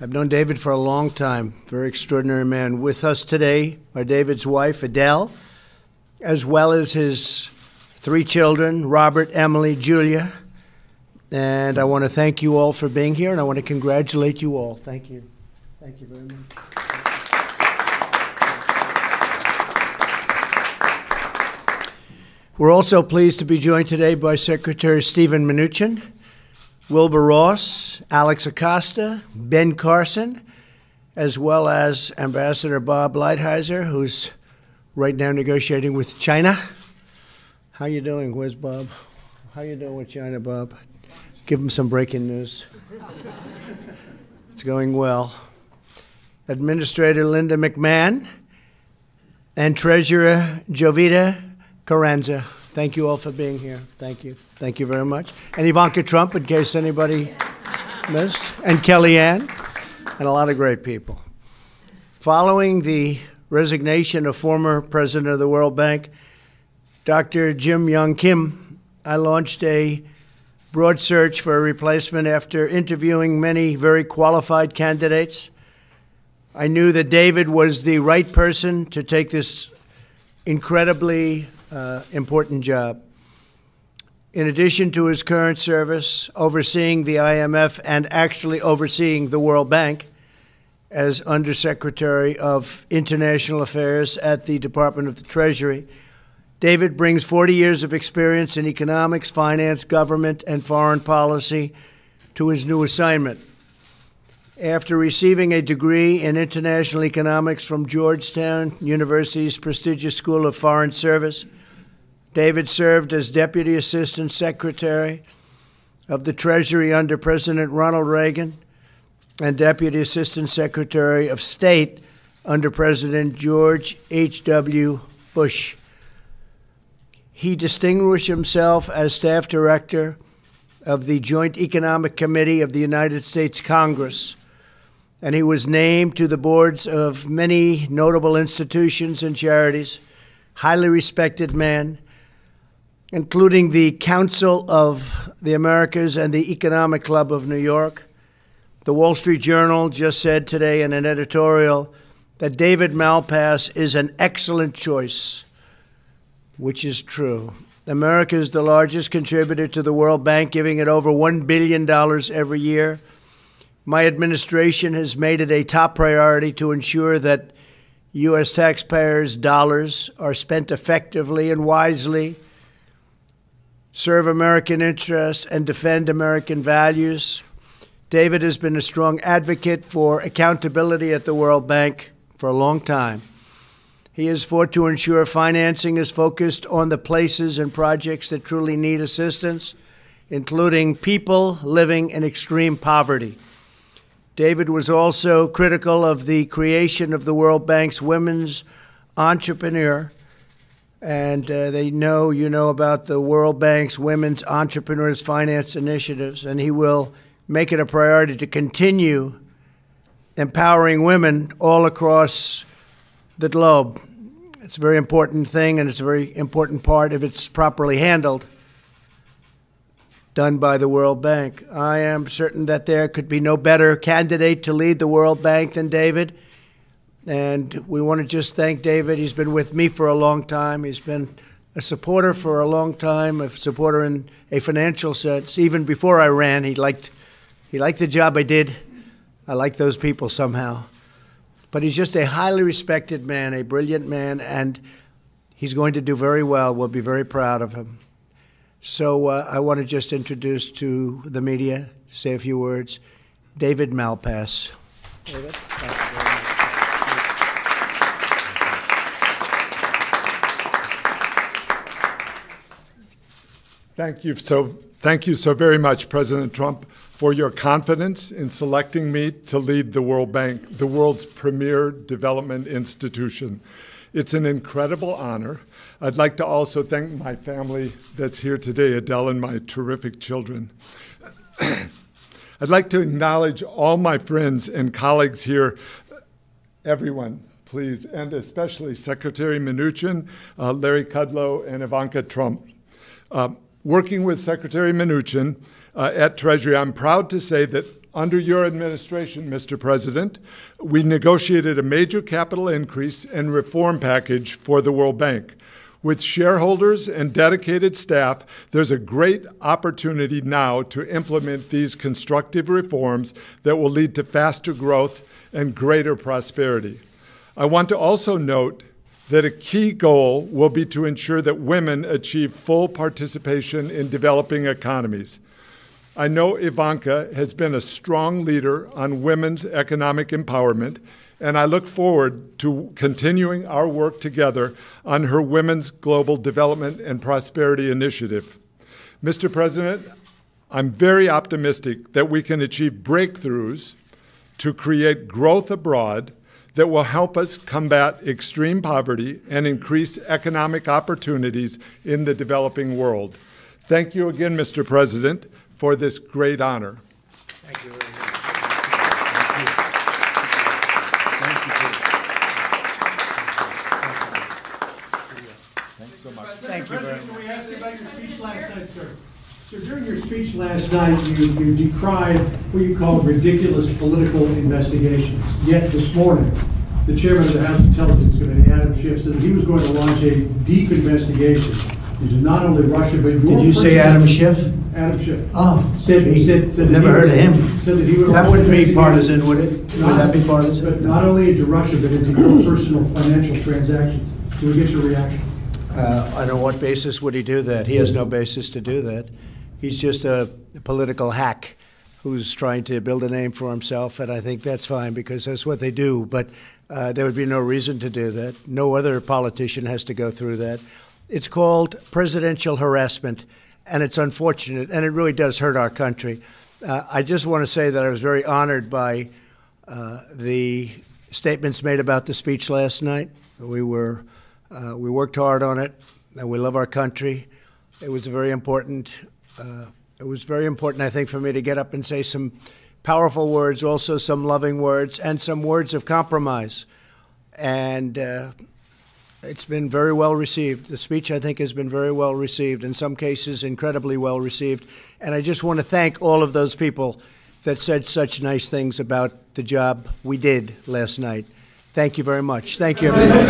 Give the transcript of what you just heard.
I've known David for a long time, very extraordinary man. With us today are David's wife, Adele, as well as his 3 children, Robert, Emily, Julia. And I want to thank you all for being here, and I want to congratulate you all. Thank you. Thank you very much. We're also pleased to be joined today by Secretary Steven Mnuchin, Wilbur Ross, Alex Acosta, Ben Carson, as well as Ambassador Bob Lighthizer, who's right now negotiating with China. How you doing? Where's Bob? How you doing with China, Bob? Give him some breaking news. It's going well. Administrator Linda McMahon and Treasurer Jovita Carranza. Thank you all for being here. Thank you. Thank you very much. And Ivanka Trump, in case anybody missed. And Kellyanne. And a lot of great people. Following the resignation of former president of the World Bank, Dr. Jim Young Kim, I launched a broad search for a replacement after interviewing many very qualified candidates. I knew that David was the right person to take this incredibly important job. In addition to his current service overseeing the IMF and actually overseeing the World Bank as Undersecretary of International Affairs at the Department of the Treasury, David brings 40 years of experience in economics, finance, government, and foreign policy to his new assignment. After receiving a degree in international economics from Georgetown University's prestigious School of Foreign Service, David served as Deputy Assistant Secretary of the Treasury under President Ronald Reagan and Deputy Assistant Secretary of State under President George H.W. Bush. He distinguished himself as Staff Director of the Joint Economic Committee of the United States Congress, and he was named to the boards of many notable institutions and charities. Highly respected man, including the Council of the Americas and the Economic Club of New York. The Wall Street Journal just said today in an editorial that David Malpass is an excellent choice, which is true. America is the largest contributor to the World Bank, giving it over $1 billion every year. My administration has made it a top priority to ensure that U.S. taxpayers' dollars are spent effectively and wisely, serve American interests, and defend American values. David has been a strong advocate for accountability at the World Bank for a long time. He has fought to ensure financing is focused on the places and projects that truly need assistance, including people living in extreme poverty. David was also critical of the creation of the World Bank's Women's Entrepreneur. And you know about the World Bank's Women's Entrepreneurs Finance Initiatives, and he will make it a priority to continue empowering women all across the globe. It's a very important thing, and it's a very important part, if it's properly handled, done by the World Bank. I am certain that there could be no better candidate to lead the World Bank than David. And we want to just thank David. He's been with me for a long time. He's been a supporter for a long time, a supporter in a financial sense. Even before I ran, he liked the job I did. I like those people somehow. But he's just a highly respected man, a brilliant man, and he's going to do very well. We'll be very proud of him. So I want to just introduce to the media, say a few words, David Malpass. David, thank you very much. Thank you so very much, President Trump, for your confidence in selecting me to lead the World Bank, the world's premier development institution. It's an incredible honor. I'd like to also thank my family that's here today, Adele and my terrific children. I'd like to acknowledge all my friends and colleagues here, everyone, please, and especially Secretary Mnuchin, Larry Kudlow, and Ivanka Trump. Working with Secretary Mnuchin at Treasury, I'm proud to say that under your administration, Mr. President, we negotiated a major capital increase and reform package for the World Bank. With shareholders and dedicated staff, there's a great opportunity now to implement these constructive reforms that will lead to faster growth and greater prosperity. I want to also note that a key goal will be to ensure that women achieve full participation in developing economies. I know Ivanka has been a strong leader on women's economic empowerment, and I look forward to continuing our work together on her Women's Global Development and Prosperity Initiative. Mr. President, I'm very optimistic that we can achieve breakthroughs to create growth abroad that will help us combat extreme poverty and increase economic opportunities in the developing world. Thank you again, Mr. President, for this great honor. Thank you very much. Thanks so much. Thank you very much. Can we ask you about your speech last night, sir? So during your speech last night, you decried what you called ridiculous political investigations. Yet this morning, the chairman of the House Intelligence Committee, Adam Schiff, said that he was going to launch a deep investigation into not only Russia, but your Did you say Adam Schiff? Adam Schiff. Oh, Said that never heard of him. Said that he would That launch wouldn't be investigation partisan, would it? Would that be partisan? But not only into Russia, but into your personal financial transactions. Can we get your reaction? On what basis would he do that? He has no basis to do that. He's just a political hack who's trying to build a name for himself, and I think that's fine because that's what they do. But there would be no reason to do that. No other politician has to go through that. It's called presidential harassment, and it's unfortunate, and it really does hurt our country. I just want to say that I was very honored by the statements made about the speech last night. We worked hard on it, and we love our country. It was very important. I think, for me to get up and say some powerful words, also some loving words, and some words of compromise. And it's been very well received. The speech, I think, has been very well received, in some cases incredibly well received. And I just want to thank all of those people that said such nice things about the job we did last night. Thank you very much. Thank you, everybody.